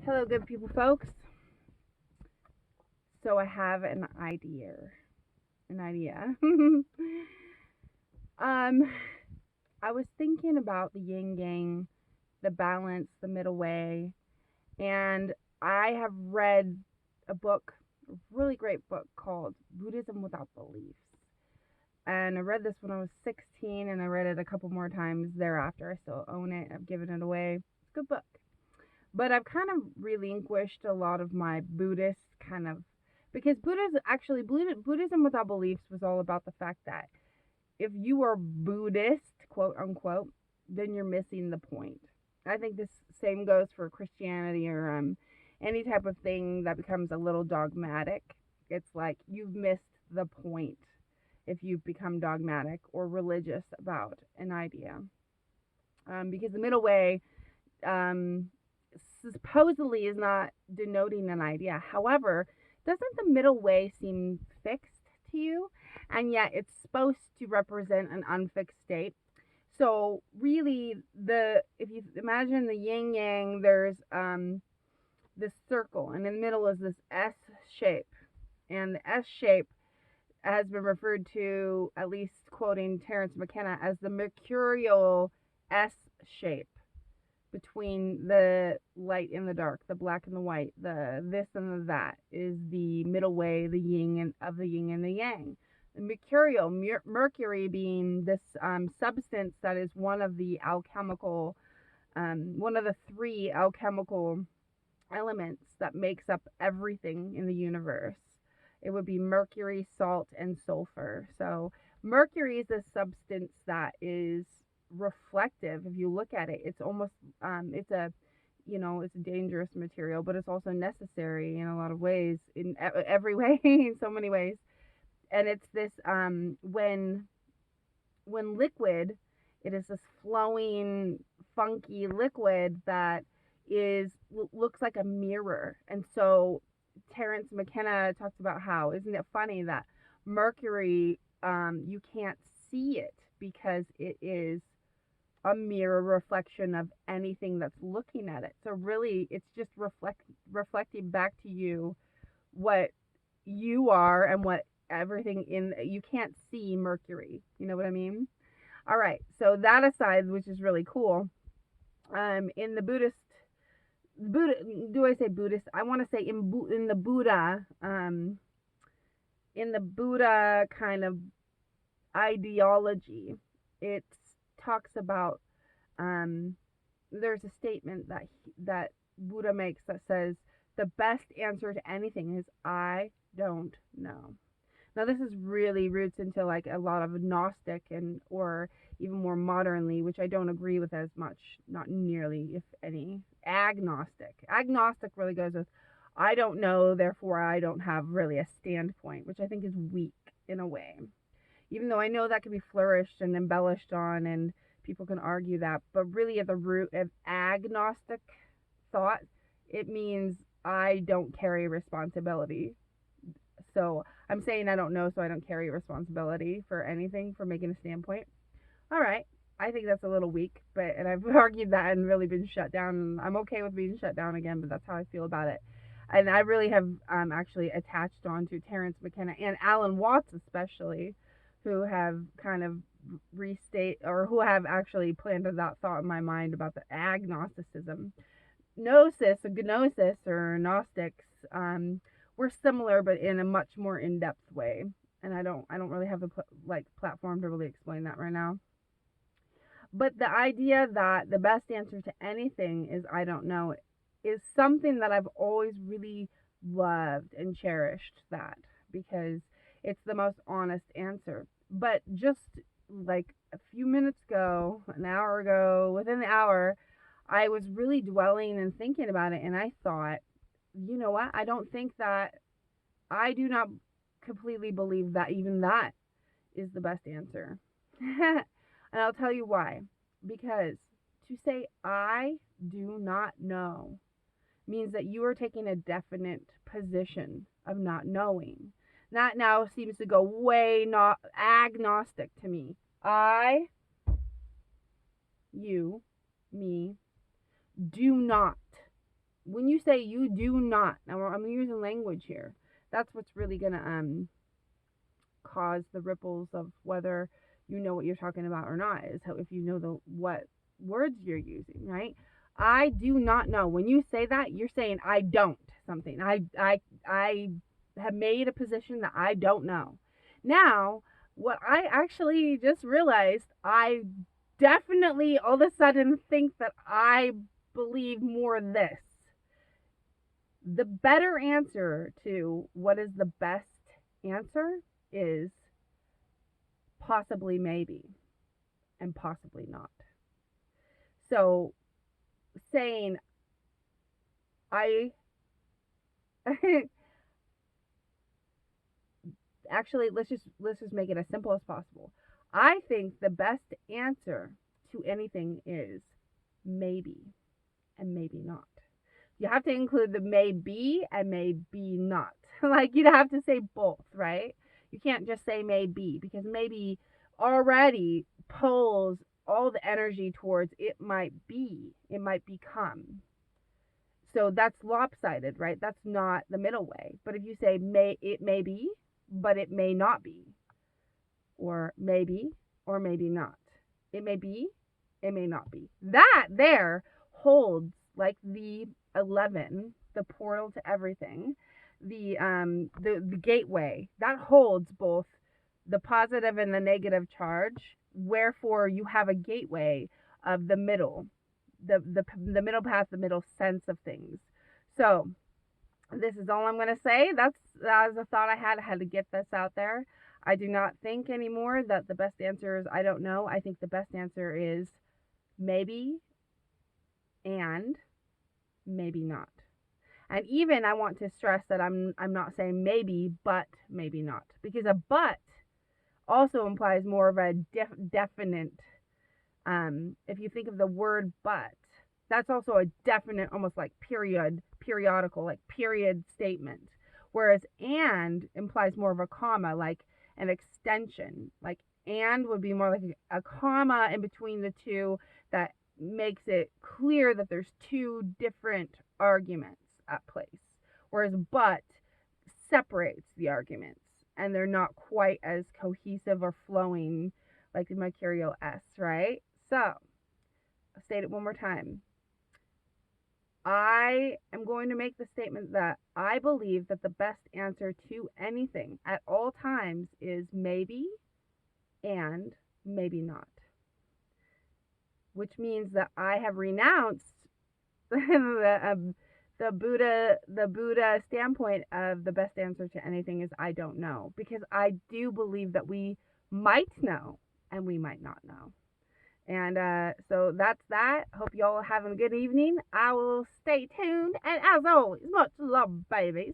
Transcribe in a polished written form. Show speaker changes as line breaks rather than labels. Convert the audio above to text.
Hello, good people, folks. So I have an idea. An idea. um, I was thinking about the yin yang, the balance, the middle way, and I have read a book, a really great book called Buddhism Without Beliefs. And I read this when I was 16, and I read it a couple more times thereafter. I still own it. I've given it away. It's a good book. But I've kind of relinquished a lot of my Buddhist kind of because Buddhism without beliefs was all about the fact that if you are Buddhist, quote unquote, then you're missing the point. I think this same goes for Christianity or any type of thing that becomes a little dogmatic. It's like you've missed the point if you've become dogmatic or religious about an idea. Because the middle way um, supposedly is not denoting an idea. However, doesn't the middle way seem fixed to you? And yet it's supposed to represent an unfixed state. So really the if you imagine the yin yang, there's this circle and in the middle is this S shape. And the S shape has been referred to, at least quoting Terence McKenna, as the mercurial S shape between the light and the dark, the black and the white, the this and the that is the middle way, the yin and of the yin and the yang. The mercurial, mercury being this substance that is one of the three alchemical elements that makes up everything in the universe. It would be mercury, salt, and sulfur. So mercury is a substance that is reflective. If you look at it, it's almost it's a it's a dangerous material, but it's also necessary in a lot of ways, in every way, in so many ways. And it's this when liquid, it is this flowing, funky liquid that is looks like a mirror. And so Terence McKenna talks about how, isn't it funny that mercury, you can't see it because it is a mirror reflection of anything that's looking at it. So really, it's just reflecting back to you what you are and what everything in you can't see mercury. You know what I mean? All right. So that aside, which is really cool, in the Buddha, do I say Buddhist? I want to say in the Buddha, in the Buddha kind of ideology, it talks about there's a statement that Buddha makes that says the best answer to anything is I don't know. Now this is really roots into like a lot of Gnostic and or even more modernly, which I don't agree with as much, not nearly, if any. Agnostic. Agnostic really goes with I don't know, therefore I don't have really a standpoint, which I think is weak in a way. Even though I know that can be flourished and embellished on and people can argue that, but really at the root of agnostic thought, it means I don't carry responsibility. So I'm saying I don't know, so I don't carry responsibility for anything, for making a standpoint. All right. I think that's a little weak, but and I've argued that and really been shut down. And I'm okay with being shut down again, but that's how I feel about it. And I really have actually attached on to Terence McKenna and Alan Watts especially, who have kind of restate or who have actually planted that thought in my mind about the agnosticism. Gnosis or Gnostics were similar, but in a much more in-depth way. And I don't really have the platform to really explain that right now. But the idea that the best answer to anything is I don't know is something that I've always really loved and cherished, that because it's the most honest answer. But just like a few minutes ago, an hour ago, within the hour, I was really dwelling and thinking about it, and I thought, you know what? I do not completely believe that even that is the best answer. And I'll tell you why. Because to say I do not know means that you are taking a definite position of not knowing. That now seems to go way not agnostic to me. I, you, me, do not when you say you do not, now I'm using language here, that's what's really going to cause the ripples of whether you know what you're talking about or not, is how, if you know what words you're using, right? I do not know. When you say that, you're saying I don't something. I have made a position that I don't know. Now, what I actually just realized, I definitely all of a sudden think that I believe more this. The better answer to what is the best answer is possibly, maybe, and possibly not. So saying I actually, let's just make it as simple as possible. I think the best answer to anything is maybe and maybe not. You have to include the maybe and maybe not. Like, you'd have to say both, right? You can't just say maybe, because maybe already pulls all the energy towards it might be, it might become. So that's lopsided, right? That's not the middle way. But if you say it may be, but it may not be, or maybe not, it may be, it may not be. That there holds like the 11, the portal to everything, the gateway that holds both the positive and the negative charge. Wherefore, you have a gateway of the middle, the middle path, the middle sense of things. So this is all I'm going to say. That was a thought I had. I had to get this out there. I do not think anymore that the best answer is I don't know. I think the best answer is maybe and maybe not. And even I want to stress that I'm not saying maybe, but maybe not, because a but also implies more of a definite. If you think of the word but, that's also a definite, almost like periodical, like period statement. Whereas and implies more of a comma, like an extension. Like and would be more like a comma in between the two that makes it clear that there's two different arguments at place. Whereas but separates the arguments, and they're not quite as cohesive or flowing like the Mercurial S, right? So, I'll state it one more time. I am going to make the statement that I believe that the best answer to anything at all times is maybe and maybe not. Which means that I have renounced the Buddha standpoint of the best answer to anything is I don't know, because I do believe that we might know and we might not know. And so that's that. Hope y'all having a good evening. I will stay tuned, and as always, much love, babies.